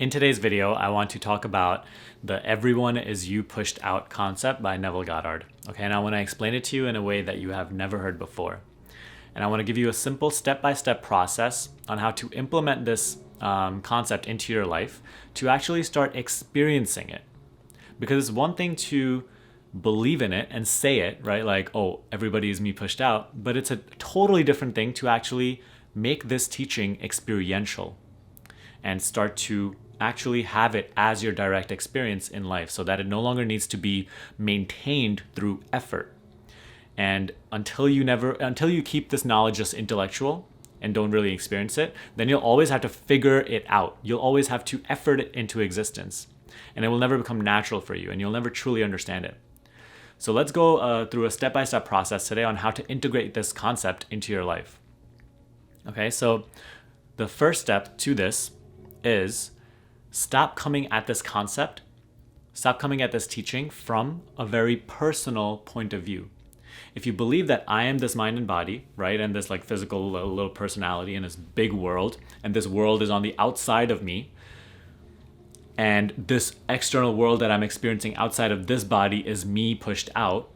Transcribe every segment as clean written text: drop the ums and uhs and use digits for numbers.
In today's video, I want to talk about the everyone is you pushed out concept by Neville Goddard. Okay, and I want to explain it to you in a way that you have never heard before. And I want to give you a simple step-by-step process on how to implement this concept into your life to actually start experiencing it. Because it's one thing to believe in it and say it, right? Like, oh, everybody is me pushed out. But it's a totally different thing to actually make this teaching experiential and start to actually have it as your direct experience in life so that it no longer needs to be maintained through effort. And until you keep this knowledge just intellectual and don't really experience it, then you'll always have to figure it out. You'll always have to effort it into existence. And it will never become natural for you and you'll never truly understand it. So let's go through a step-by-step process today on how to integrate this concept into your life. Okay, so the first step to this is stop coming at this concept, stop coming at this teaching from a very personal point of view. If you believe that I am this mind and body, right, and this like physical little personality in this big world, and this world is on the outside of me, and this external world that I'm experiencing outside of this body is me pushed out,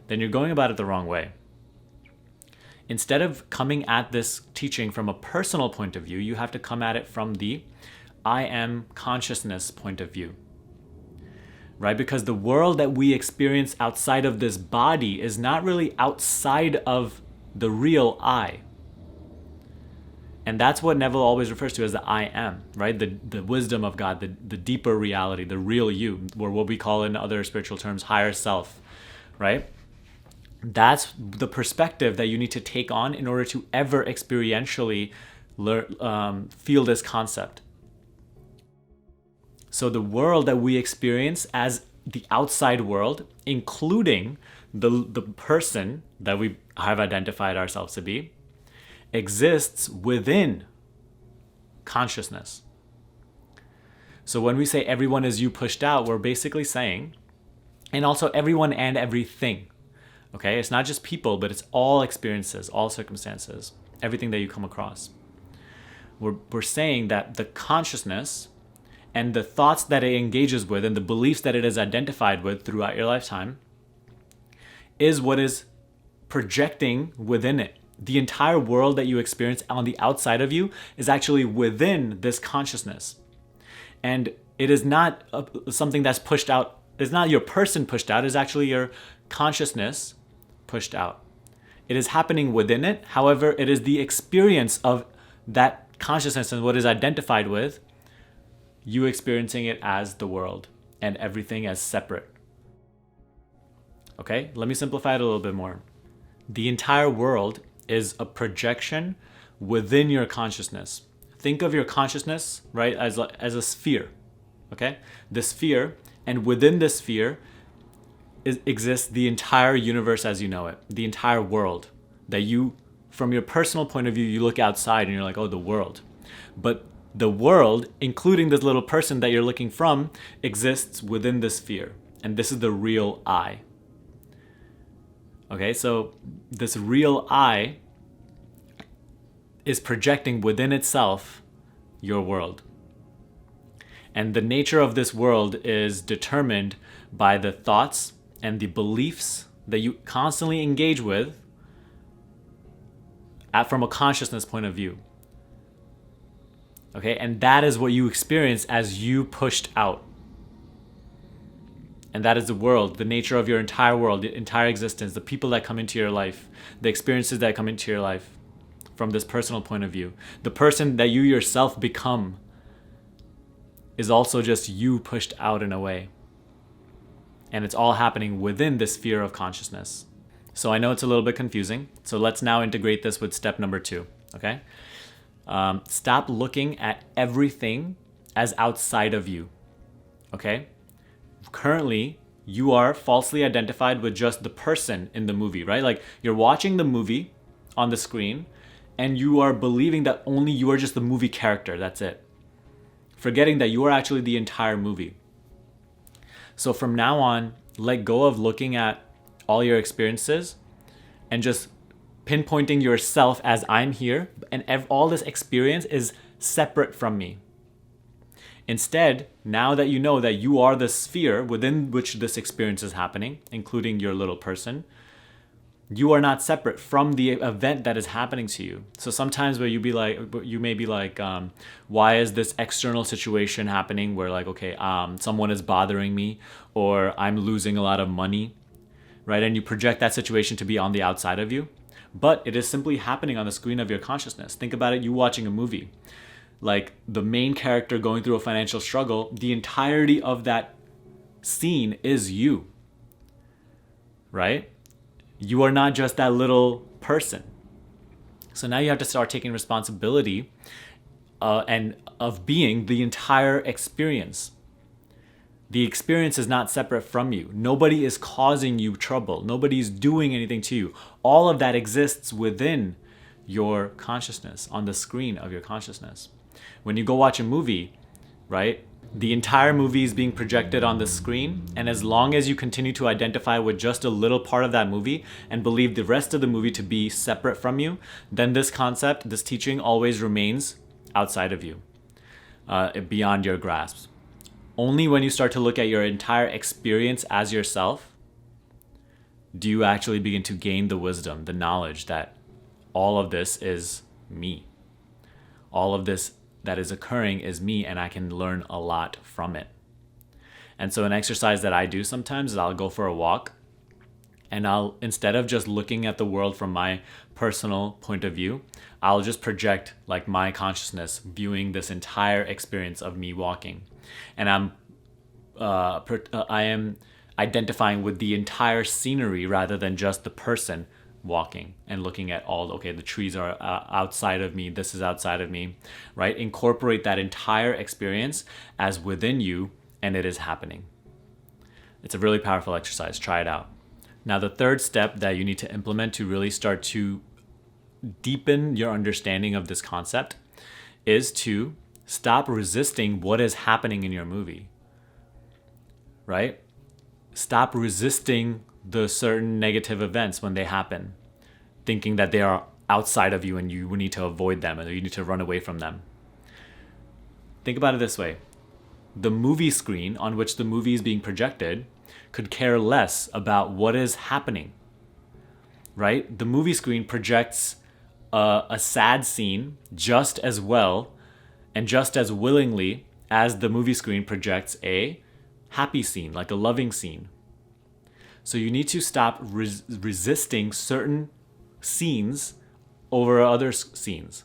then you're going about it the wrong way. Instead of coming at this teaching from a personal point of view, you have to come at it from the I am consciousness point of view. Right? Because the world that we experience outside of this body is not really outside of the real I. And that's what Neville always refers to as the I am, right? The wisdom of God, the deeper reality, the real you, or what we call in other spiritual terms, higher self, right? That's the perspective that you need to take on in order to ever experientially feel this concept. So the world that we experience as the outside world, including the person that we have identified ourselves to be, exists within consciousness. So when we say everyone is you pushed out, we're basically saying, and also everyone and everything. Okay, it's not just people, but it's all experiences, all circumstances, everything that you come across. We're saying that the consciousness and the thoughts that it engages with and the beliefs that it is identified with throughout your lifetime is what is projecting within it. The entire world that you experience on the outside of you is actually within this consciousness. And it is not something that's pushed out. It's not your person pushed out. It's actually your consciousness pushed out. It is happening within it. However, it is the experience of that consciousness and what is identified with you experiencing it as the world and everything as separate. Okay, let me simplify it a little bit more. The entire world is a projection within your consciousness. Think of your consciousness, right, as a sphere, okay? The sphere, and within this sphere exists the entire universe as you know it, the entire world that you, from your personal point of view, you look outside and you're like, oh, the world. But the world, including this little person that you're looking from, exists within the sphere. And this is the real I. Okay, so this real I is projecting within itself your world. And the nature of this world is determined by the thoughts and the beliefs that you constantly engage with from a consciousness point of view. Okay, and that is what you experience as you pushed out. And that is the world, the nature of your entire world, the entire existence, the people that come into your life, the experiences that come into your life from this personal point of view. The person that you yourself become is also just you pushed out in a way. And it's all happening within this sphere of consciousness. So I know it's a little bit confusing. So let's now integrate this with step number 2, okay? Stop looking at everything as outside of you, okay? Currently, you are falsely identified with just the person in the movie, right? Like you're watching the movie on the screen and you are believing that only you are just the movie character, that's it. Forgetting that you are actually the entire movie. So from now on, let go of looking at all your experiences and just pinpointing yourself as I'm here and all this experience is separate from me. Instead, now that you know that you are the sphere within which this experience is happening, including your little person, you are not separate from the event that is happening to you. So sometimes where you may be like, why is this external situation happening where like, okay, someone is bothering me or I'm losing a lot of money, right? And you project that situation to be on the outside of you, but it is simply happening on the screen of your consciousness. Think about it, you watching a movie, like the main character going through a financial struggle, the entirety of that scene is you, right? You are not just that little person. So now you have to start taking responsibility and of being the entire experience. The experience is not separate from you. Nobody is causing you trouble. Nobody's doing anything to you. All of that exists within your consciousness, on the screen of your consciousness. When you go watch a movie, right? The entire movie is being projected on the screen, and as long as you continue to identify with just a little part of that movie and believe the rest of the movie to be separate from you, then this concept, this teaching always remains outside of you, beyond your grasp. Only when you start to look at your entire experience as yourself do you actually begin to gain the wisdom, the knowledge that all of this is me. All of this that is occurring is me, and I can learn a lot from it. And so an exercise that I do sometimes is I'll go for a walk, and I'll, instead of just looking at the world from my personal point of view, I'll just project like my consciousness viewing this entire experience of me walking. And I am identifying with the entire scenery rather than just the person walking and looking at all, okay, the trees are outside of me, this is outside of me, right? Incorporate that entire experience as within you, and it is happening. It's a really powerful exercise. Try it out. Now, the third step that you need to implement to really start to deepen your understanding of this concept is to stop resisting what is happening in your movie, right? Stop resisting the certain negative events when they happen, thinking that they are outside of you and you need to avoid them and you need to run away from them. Think about it this way. The movie screen on which the movie is being projected could care less about what is happening, right? The movie screen projects a sad scene just as well and just as willingly as the movie screen projects a happy scene, like a loving scene. So you need to stop resisting certain scenes over other scenes.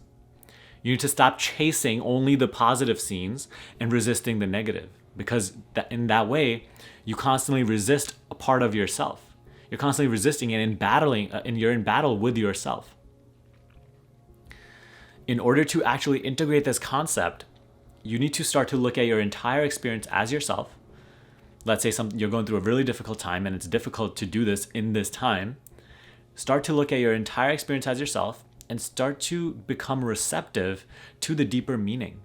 You need to stop chasing only the positive scenes and resisting the negative, because in that way, you constantly resist a part of yourself. You're constantly resisting and you're in battle with yourself. In order to actually integrate this concept, you need to start to look at your entire experience as yourself. Let's say you're going through a really difficult time and it's difficult to do this in this time. Start to look at your entire experience as yourself and start to become receptive to the deeper meaning.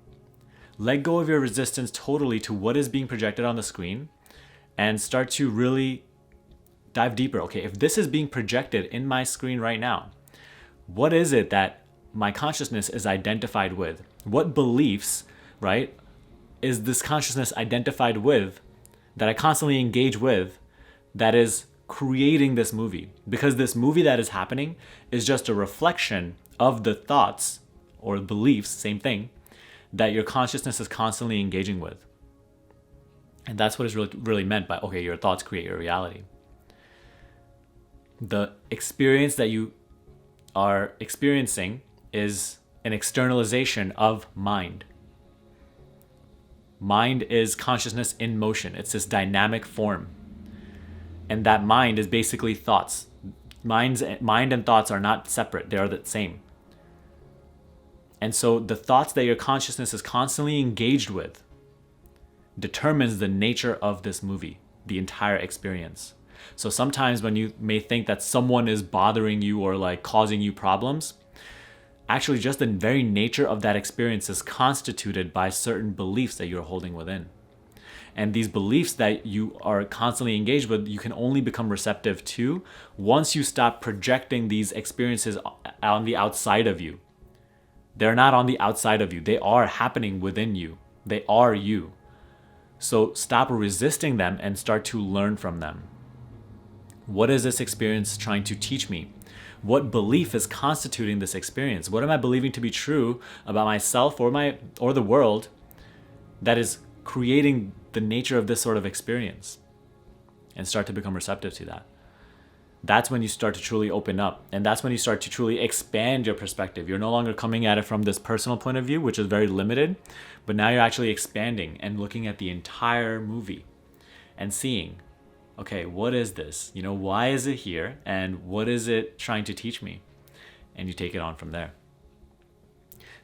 Let go of your resistance totally to what is being projected on the screen and start to really dive deeper. Okay, if this is being projected in my screen right now, what is it that my consciousness is identified with? What beliefs, right, is this consciousness identified with that I constantly engage with that is creating this movie? Because this movie that is happening is just a reflection of the thoughts or beliefs, same thing, that your consciousness is constantly engaging with. And that's what is really meant by, okay, your thoughts create your reality. The experience that you are experiencing is an externalization of mind. Mind is consciousness in motion. It's this dynamic form. And that mind is basically thoughts. Mind and thoughts are not separate. They are the same. And so the thoughts that your consciousness is constantly engaged with determines the nature of this movie, the entire experience. So sometimes when you may think that someone is bothering you or like causing you problems, actually just the very nature of that experience is constituted by certain beliefs that you're holding within. And these beliefs that you are constantly engaged with, you can only become receptive to once you stop projecting these experiences on the outside of you. They're not on the outside of you. They are happening within you. They are you. So stop resisting them and start to learn from them. What is this experience trying to teach me? What belief is constituting this experience? What am I believing to be true about myself or the world that is creating the nature of this sort of experience? And start to become receptive to that. That's when you start to truly open up. And that's when you start to truly expand your perspective. You're no longer coming at it from this personal point of view, which is very limited, but now you're actually expanding and looking at the entire movie and seeing, okay, what is this? Why is it here? And what is it trying to teach me? And you take it on from there.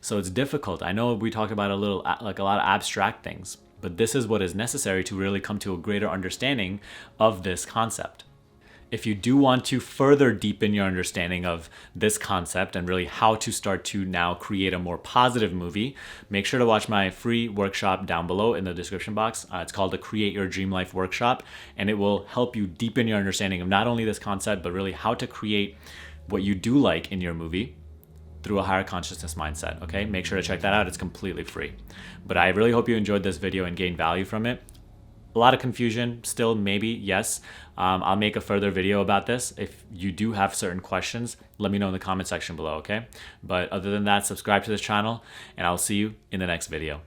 So it's difficult. I know we talked about a lot of abstract things, but this is what is necessary to really come to a greater understanding of this concept. If you do want to further deepen your understanding of this concept and really how to start to now create a more positive movie, make sure to watch my free workshop down below in the description box. It's called the Create Your Dream Life Workshop, and it will help you deepen your understanding of not only this concept, but really how to create what you do like in your movie through a higher consciousness mindset, okay? Make sure to check that out. It's completely free. But I really hope you enjoyed this video and gained value from it. A lot of confusion still, maybe, yes. I'll make a further video about this. If you do have certain questions, let me know in the comment section below, okay? But other than that, subscribe to this channel, and I'll see you in the next video.